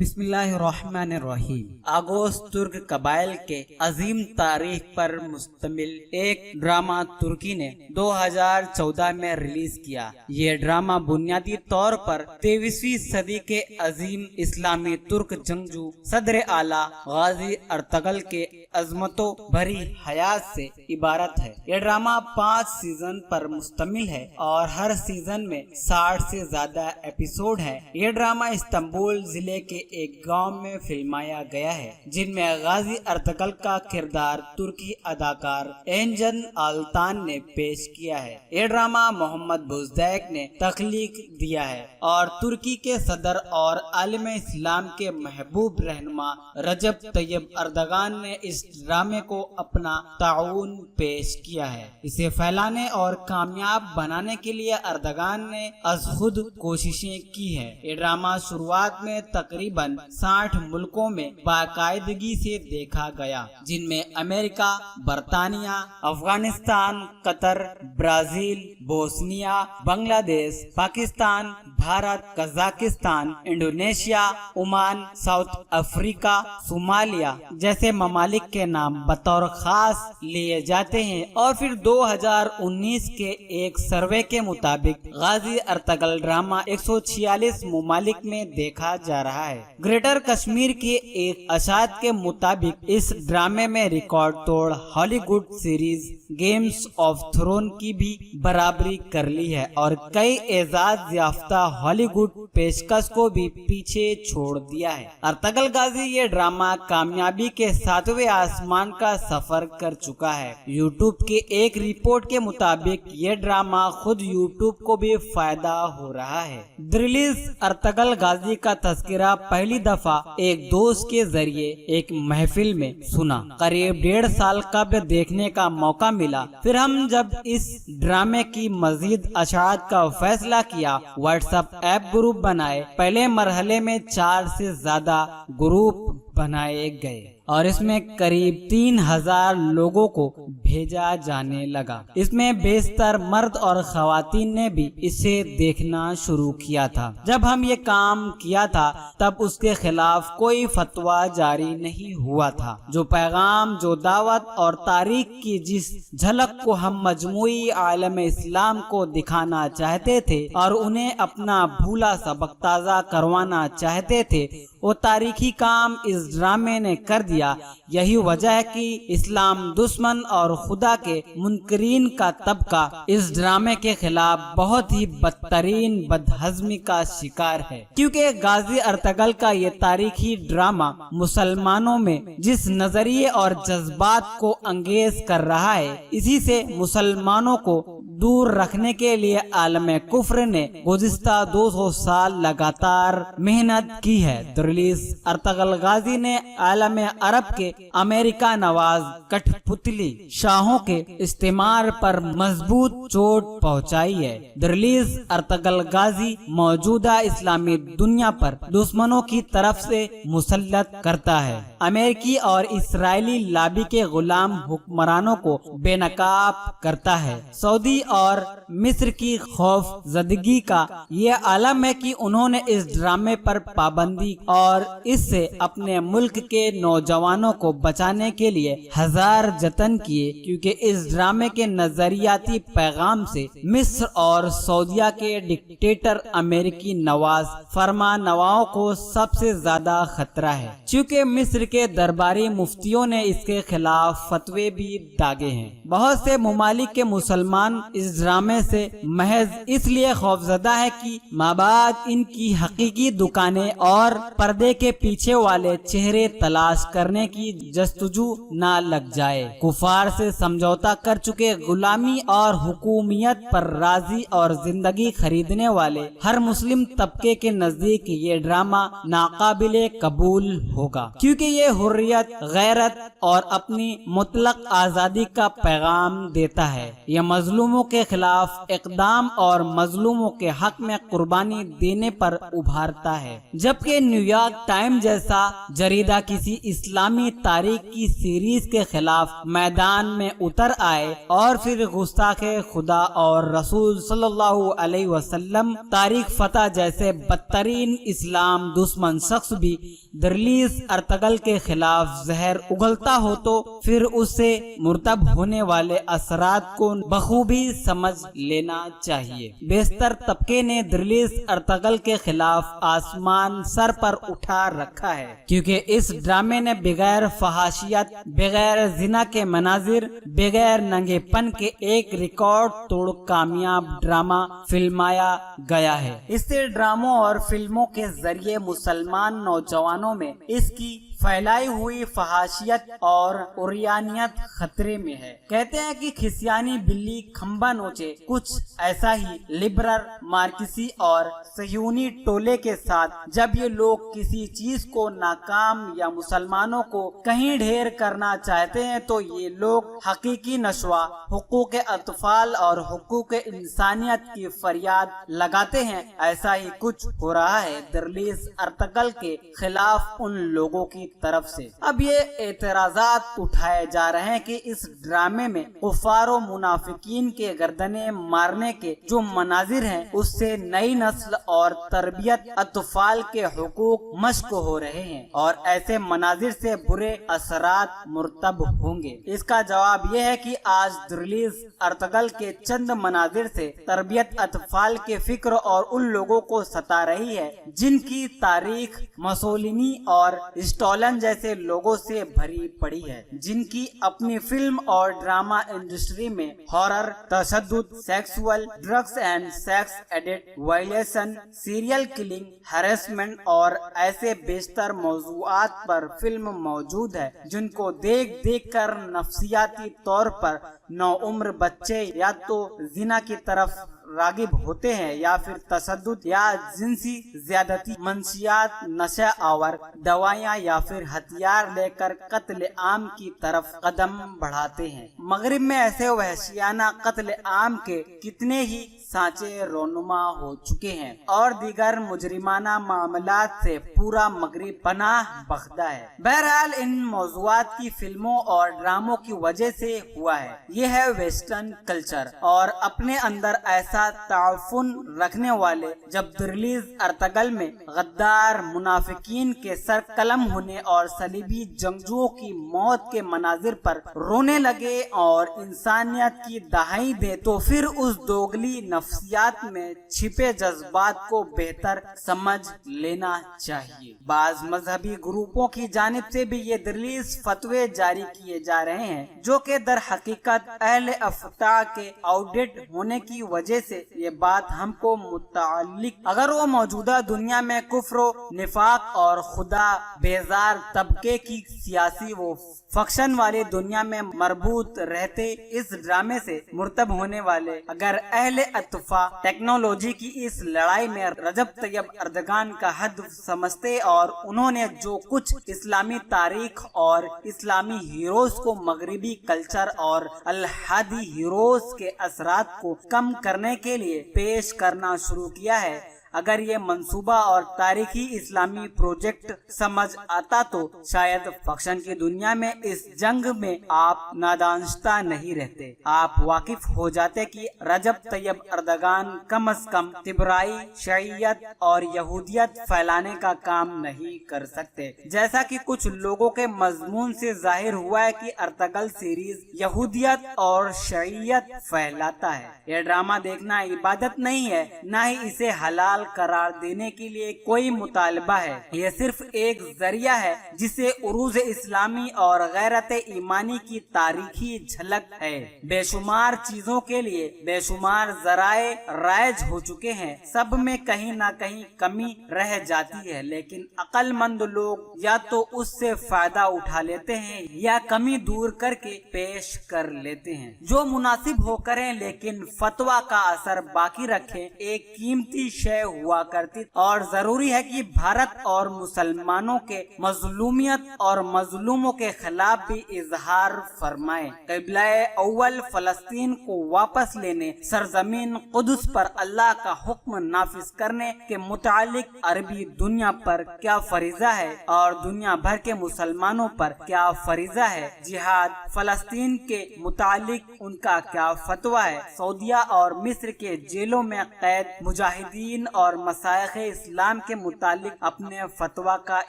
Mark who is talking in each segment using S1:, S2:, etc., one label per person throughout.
S1: بسم اللہ الرحمن الرحیم۔ آغوش ترک قبائل کے عظیم تاریخ پر مشتمل ایک ڈرامہ ترکی نے 2014 میں ریلیز کیا۔ یہ ڈرامہ بنیادی طور پر 23ویں صدی کے عظیم اسلامی ترک جنگجو صدر اعلیٰ غازی ارطغرل کے عظمتوں بھری حیات سے عبارت ہے۔ یہ ڈرامہ 5 سیزن پر مشتمل ہے اور ہر سیزن میں 60 سے زیادہ ایپیسوڈ ہیں۔ یہ ڈرامہ استنبول ضلع کے ایک گاؤں میں فلمایا گیا ہے، جن میں غازی ارطغرل کا کردار ترکی اداکار انجن آلتان نے پیش کیا ہے۔ یہ ڈرامہ محمد بوزدیک نے تخلیق دیا ہے اور ترکی کے صدر اور عالم اسلام کے محبوب رہنما رجب طیب اردغان نے اس ڈرامے کو اپنا تعاون پیش کیا ہے۔ اسے پھیلانے اور کامیاب بنانے کے لیے اردغان نے از خود کوششیں کی ہیں۔ یہ ڈرامہ شروعات میں تقریباً 60 ملکوں میں باقاعدگی سے دیکھا گیا، جن میں امریکہ، برطانیہ، افغانستان، قطر، برازیل، بوسنیا، بنگلہ دیش، Pakistan, Bharat, Kazakhstan, Indonesia, Oman, South Africa, Somalia جیسے ممالک کے نام بطور خاص لیے جاتے ہیں۔ اور پھر 2019 کے ایک سروے کے مطابق غازی ارطغرل ڈرامہ 146 ممالک میں دیکھا جا رہا ہے۔ گریٹر کشمیر کے ایک اشاعت کے مطابق اس ڈرامے میں ریکارڈ توڑ Hollywood series Games of Throne کی بھی برابری کر لی ہے اور کئی اعزاز یافتہ ہالی ووڈ پیشکش کو بھی پیچھے چھوڑ دیا ہے۔ ارطغرل غازی یہ ڈرامہ کامیابی کے 7ویں آسمان کا سفر کر چکا ہے۔ یوٹیوب کے ایک رپورٹ کے مطابق یہ ڈرامہ خود یوٹیوب کو بھی فائدہ ہو رہا ہے۔ ریلیز ارطغرل غازی کا تذکرہ پہلی دفعہ ایک دوست کے ذریعے ایک محفل میں سنا۔ قریب 1.5 سال قبل دیکھنے کا موقع ملا۔ پھر ہم جب اس ڈرامے کی مزید اشاعت کا فیصلہ کیا، واٹس ایپ گروپ بنائے۔ پہلے مرحلے میں 4 سے زیادہ گروپ بنائے گئے اور اس میں قریب 3000 لوگوں کو بھیجا جانے لگا۔ اس میں بیشتر مرد اور خواتین نے بھی اسے دیکھنا شروع کیا تھا۔ جب ہم یہ کام کیا تھا تب اس کے خلاف کوئی فتویٰ جاری نہیں ہوا تھا۔ جو پیغام، جو دعوت اور تاریخ کی جس جھلک کو ہم مجموعی عالم اسلام کو دکھانا چاہتے تھے اور انہیں اپنا بھولا سبق تازہ کروانا چاہتے تھے، وہ تاریخی کام اس ڈرامے نے کر دیا۔ یہی وجہ ہے کہ اسلام دشمن اور خدا کے منکرین کا طبقہ اس ڈرامے کے خلاف بہت ہی بدترین بدہضمی کا شکار ہے، کیونکہ غازی ارطغرل کا یہ تاریخی ڈرامہ مسلمانوں میں جس نظریے اور جذبات کو انگیز کر رہا ہے، اسی سے مسلمانوں کو دور رکھنے کے لیے عالم کفر نے گزشتہ 200 سال لگاتار محنت کی ہے۔ ریلیز ارطغرل غازی نے عالم عرب کے امریکہ نواز کٹھ پتلی شاہوں کے استعمار پر مضبوط چوٹ پہنچائی ہے۔ ریلیز ارطغرل غازی موجودہ اسلامی دنیا پر دشمنوں کی طرف سے مسلط کرتا ہے۔ امریکی اور اسرائیلی لابی کے غلام حکمرانوں کو بے نقاب کرتا ہے۔ سعودی اور مصر کی خوف زدگی کا یہ عالم ہے کہ انہوں نے اس ڈرامے پر پابندی اور اس سے اپنے ملک کے نوجوانوں کو بچانے کے لیے ہزار جتن کیے، کیونکہ اس ڈرامے کے نظریاتی پیغام سے مصر اور سعودیہ کے ڈکٹیٹر امریکی نواز فرما نواؤں کو سب سے زیادہ خطرہ ہے، چونکہ مصر کے درباری مفتیوں نے اس کے خلاف فتوے بھی داغے ہیں۔ بہت سے ممالک کے مسلمان اس ڈرامے سے محض اس لیے خوفزدہ ہے کہ مابعد ان کی حقیقی دکانیں اور پردے کے پیچھے والے چہرے تلاش کرنے کی جستجو نہ لگ جائے۔ کفار سے سمجھوتا کر چکے غلامی اور حکومت پر راضی اور زندگی خریدنے والے ہر مسلم طبقے کے نزدیک یہ ڈرامہ ناقابل قبول ہوگا، کیونکہ یہ حریت، غیرت اور اپنی مطلق آزادی کا پیغام دیتا ہے۔ یہ مظلوموں ظلموں کے خلاف اقدام اور مظلوموں کے حق میں قربانی دینے پر ابھارتا ہے، جبکہ نیو یارک ٹائم جیسا جریدہ کسی اسلامی تاریخ کی سیریز کے خلاف میدان میں اتر آئے اور پھر گستاخ خدا اور رسول صلی اللہ علیہ وسلم، طارق فتح جیسے بدترین اسلام دشمن شخص بھی درلیس ارطغرل کے خلاف زہر اگلتا ہو تو پھر اس سے مرتب ہونے والے اثرات کو بخوبی سمجھ لینا چاہیے۔ بیشتر طبقے نے درلیس ارطغرل کے خلاف آسمان سر پر اٹھا رکھا ہے، کیونکہ اس ڈرامے نے بغیر فحاشیت، بغیر زنا کے مناظر، بغیر ننگے پن کے ایک ریکارڈ توڑ کامیاب ڈرامہ فلمایا گیا ہے۔ اس سے ڈراموں اور فلموں کے ذریعے مسلمان نوجوانوں میں اس کی پھیلائی ہوئی فحاشیت اور عریانیت خطرے میں ہے۔ کہتے ہیں کہ کھسیانی بلی کھمبا نوچے، کچھ ایسا ہی لبرل، مارکسی اور صہیونی ٹولے کے ساتھ جب یہ لوگ کسی چیز کو ناکام یا مسلمانوں کو کہیں ڈھیر کرنا چاہتے ہیں تو یہ لوگ حقیقی نشوا، حقوق اطفال اور حقوق انسانیت کی فریاد لگاتے ہیں۔ ایسا ہی کچھ ہو رہا ہے درلیس ارطغرل کے خلاف ان لوگوں کی طرف سے۔ اب یہ اعتراضات اٹھائے جا رہے ہیں کہ اس ڈرامے میں کفار و منافقین کے گردنیں مارنے کے جو مناظر ہیں اس سے نئی نسل اور تربیت اطفال کے حقوق مشق ہو رہے ہیں اور ایسے مناظر سے برے اثرات مرتب ہوں گے۔ اس کا جواب یہ ہے کہ آج درلیس ارطغرل کے چند مناظر سے تربیت اطفال کے فکر اور ان لوگوں کو ستا رہی ہے جن کی تاریخ مسولینی اور اسٹالن جیسے لوگوں سے بھری پڑی ہے، جن کی اپنی فلم اور ڈرامہ انڈسٹری میں ہارر، تشدد، sexual, drugs and sex addict, violation, serial killing, harassment اور ایسے بیشتر موضوعات پر فلم موجود ہے جن کو دیکھ دیکھ کر نفسیاتی طور پر نوعمر بچے یا تو زنا کی طرف راغب ہوتے ہیں یا پھر تشدد یا جنسی زیادتی، منشیات، نشہ آور دوائیاں یا پھر ہتھیار لے کر قتل عام کی طرف قدم بڑھاتے ہیں۔ مغرب میں ایسے وحشیانہ قتل عام کے کتنے ہی سانچے رونما ہو چکے ہیں اور دیگر مجرمانہ معاملات سے پورا مغرب پناہ بختہ ہے۔ بہرحال ان موضوعات کی فلموں اور ڈراموں کی وجہ سے ہوا ہے۔ یہ ہے ویسٹرن کلچر اور اپنے اندر ایسا تعفن رکھنے والے جب درلیس ارطغرل میں غدار منافقین کے سر قلم ہونے اور صلیبی جنگجوؤں کی موت کے مناظر پر رونے لگے اور انسانیت کی دہائی دے تو پھر اس دوگلی نفسیات میں چھپے جذبات کو بہتر سمجھ لینا چاہیے۔ بعض مذہبی گروپوں کی جانب سے بھی یہ درلیس فتوے جاری کیے جا رہے ہیں جو کہ در حقیقت اہل افتاء کے آؤٹ ڈیٹ ہونے کی وجہ سے یہ بات ہم کو متعلق اگر وہ موجودہ دنیا میں کفر و نفاق اور خدا بیزار طبقے کی سیاسی و فکشن والی دنیا میں مربوط رہتے، اس ڈرامے سے مرتب ہونے والے اگر اہل اتفاق ٹیکنالوجی کی اس لڑائی میں رجب طیب اردگان کا ہدف سمجھتے اور انہوں نے جو کچھ اسلامی تاریخ اور اسلامی ہیروز کو مغربی کلچر اور الحادی ہیروز کے اثرات کو کم کرنے کے لیے پیش کرنا شروع کیا ہے، اگر یہ منصوبہ اور تاریخی اسلامی پروجیکٹ سمجھ آتا تو شاید فکشن کی دنیا میں اس جنگ میں آپ نادانشتہ نہیں رہتے۔ آپ واقف ہو جاتے کہ رجب طیب اردگان کم از کم تبرائی، شیعیت اور یہودیت پھیلانے کا کام نہیں کر سکتے، جیسا کہ کچھ لوگوں کے مضمون سے ظاہر ہوا ہے کہ ارطغرل سیریز یہودیت اور شیعیت پھیلاتا ہے۔ یہ ڈرامہ دیکھنا عبادت نہیں ہے، نہ ہی اسے حلال قرار دینے کے لیے کوئی مطالبہ ہے، یہ صرف ایک ذریعہ ہے جسے عروج اسلامی اور غیرت ایمانی کی تاریخی جھلک ہے۔ بے شمار چیزوں کے لیے بے شمار ذرائع رائج ہو چکے ہیں، سب میں کہیں نہ کہیں کمی رہ جاتی ہے، لیکن عقل مند لوگ یا تو اس سے فائدہ اٹھا لیتے ہیں یا کمی دور کر کے پیش کر لیتے ہیں۔ جو مناسب ہو کریں لیکن فتویٰ کا اثر باقی رکھیں۔ ایک قیمتی شے ہوا کرتی اور ضروری ہے کہ بھارت اور مسلمانوں کے مظلومیت اور مظلوموں کے خلاف بھی اظہار فرمائے. قبلہ اول فلسطین کو واپس لینے، سرزمین قدس پر اللہ کا حکم نافذ کرنے کے متعلق عربی دنیا پر کیا فریضہ ہے اور دنیا بھر کے مسلمانوں پر کیا فریضہ ہے. جہاد فلسطین کے متعلق ان کا کیا فتویٰ ہے. سعودیہ اور مصر کے جیلوں میں قید مجاہدین اور مشائخ اسلام کے متعلق اپنے فتویٰ کا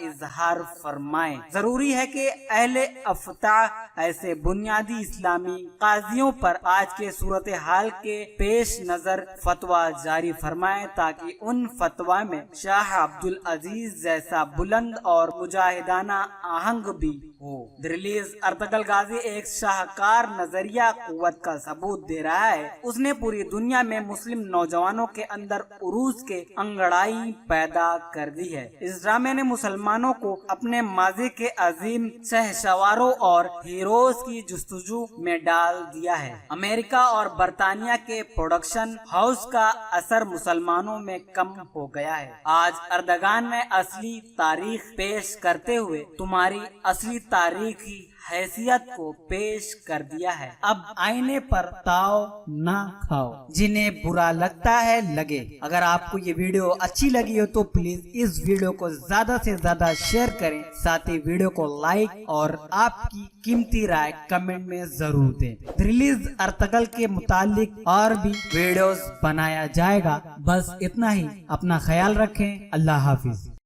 S1: اظہار فرمائیں. ضروری ہے کہ اہل افتاء ایسے بنیادی اسلامی قاضیوں پر آج کے صورتحال کے پیش نظر فتویٰ جاری فرمائیں تاکہ ان فتویٰ میں شاہ عبدالعزیز جیسا بلند اور مجاہدانہ آہنگ بھی ہو. ریلیز ارطغرل غازی ایک شاہکار نظریہ قوت کا ثبوت دے رہا ہے. اس نے پوری دنیا میں مسلم نوجوانوں کے اندر عروج کے انگڑائی پیدا کر دی ہے. اس ڈرامے نے مسلمانوں کو اپنے ماضی کے عظیم شہسواروں اور ہیروز کی جستجو میں ڈال دیا ہے. امریکہ اور برطانیہ کے پروڈکشن ہاؤس کا اثر مسلمانوں میں کم ہو گیا ہے. آج اردگان نے اصلی تاریخ پیش کرتے ہوئے تمہاری اصلی تاریخی حیثیت کو پیش کر دیا ہے. اب آئینے پر تاؤ نہ کھاؤ، جنہیں برا لگتا ہے لگے. اگر آپ کو یہ ویڈیو اچھی لگی ہو تو پلیز اس ویڈیو کو زیادہ سے زیادہ شیئر کریں، ساتھ ہی ویڈیو کو لائک اور آپ کی قیمتی رائے کمنٹ میں ضرور دیں. ریلیز ارطغرل کے متعلق اور بھی ویڈیوز بنایا جائے گا. بس اتنا ہی. اپنا خیال رکھیں. اللہ حافظ.